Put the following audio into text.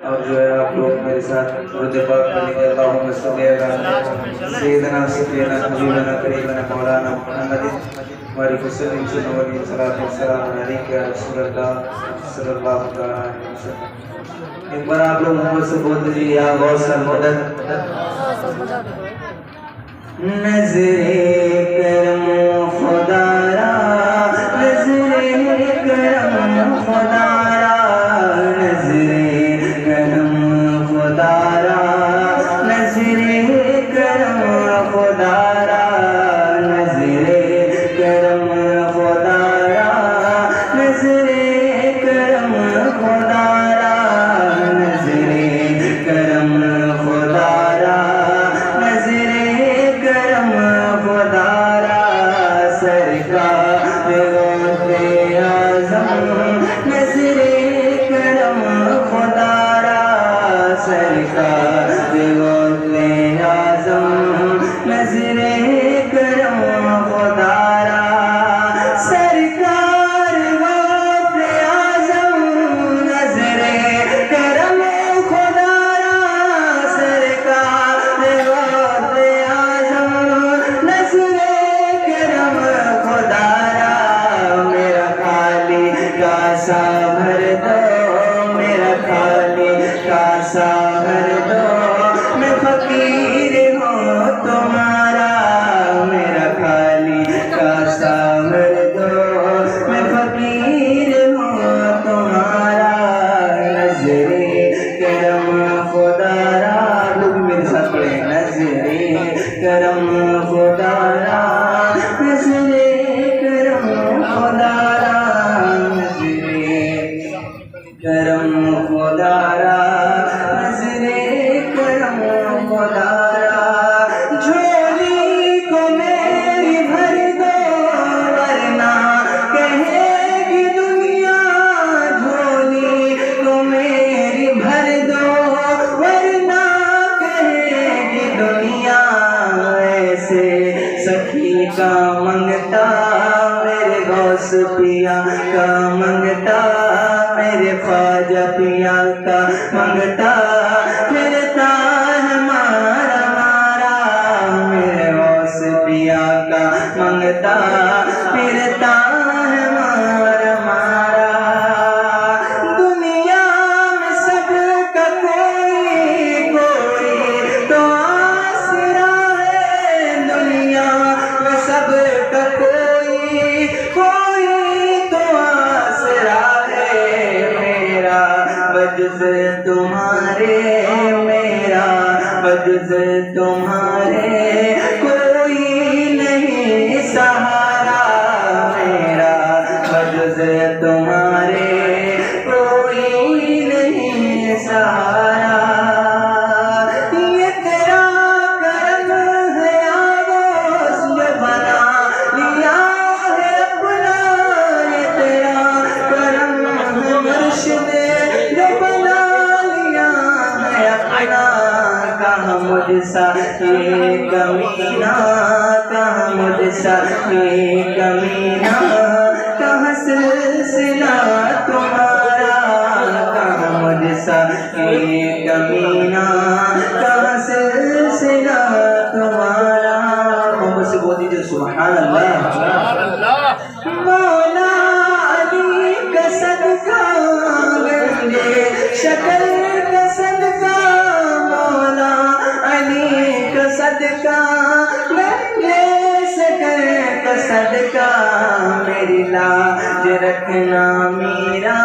اور جو ہے آپ لوگ میرے ساتھ درود پاک پڑھیں گے۔ اللہم صلی علی سیدنا سفینا حبیبنا قریبنا مولانا محمد وعلیہ وسلم صلی اللہ علیہ وسلم علیکہ یا رسول اللہ صلی اللہ علیہ وسلم۔ ایک بار آپ لوگ محمد سے بول دیجیے یا غوث المدد نظر کرم خدا را، نظر کرم خدا را، نظر کرم خدا را، نظر کرم خدا را، نظر کرم خدا را، نظر کرم خدا را، نظر کرم خدا را، نظر کرم خدا را، سرکار غوث اعظم نظر کرم خدا را، سرکار غوث اعظم نظر کرم خدا را، سرکار غوث اعظم نظر کرم خدا را، سرکار غوث اعظم نظر کرم خدا را، میرا خالی کاسا بھر دو، میرا خالی کاسا بھر دو، میں فقیر ہوں تمہارا، میرا خالی کاسا بھر دو، میں فقیر ہوں تمہارا، نظر کرم خدا را، لوگ میرے ساتھ پڑھیں، نظر کرم خدا را، نظر کرم خدا را، نظر کرم خدا را، نظر کرم خدا را، جھولی کو میری بھر دو ورنہ کہے گی دنیا، جھولی کو میری بھر دو ورنہ کہے گی دنیا، ایسے سخی کا منگتا میرے غوث پیا کا منگتا، میرے خواجہ پیا کا منگتا، پھرتا ہے مارا مارا، میرے غوث پیا کا منگتا، پھرتا ہے مارا مارا، دنیا میں سب کا کوئی کوئی تو آسرا ہے، دنیا میں سب کا کوئی کوئی تو آسرا ہے، میرا بجز تمہارے، میرا بجز تمہارے کوئی نہیں سہارا، میرا بجز تمہارے کوئی نہیں سہارا، یہ تیرا کرم ہے یا غوث جو بنا لیا ہے اپنا، یہ تیرا کرم ہے مرشد جو بنا لیا ہے اپنا، کہاں مجھ سا یہ کمینہ، کہاں مجھ سا یہ کمینہ، کہاں سلسلہ تمہارا، کہاں مجھ سا یہ کمینہ، کہاں سلسلہ تمہارا، محمد سے بول دیجیے سبحان اللہ، مولا علی کا صدقہ گنجے شکل کا صدقہ، مولا علی کا صدقہ گنجے شکل کا صدقہ، میری لاج رکھنا میرا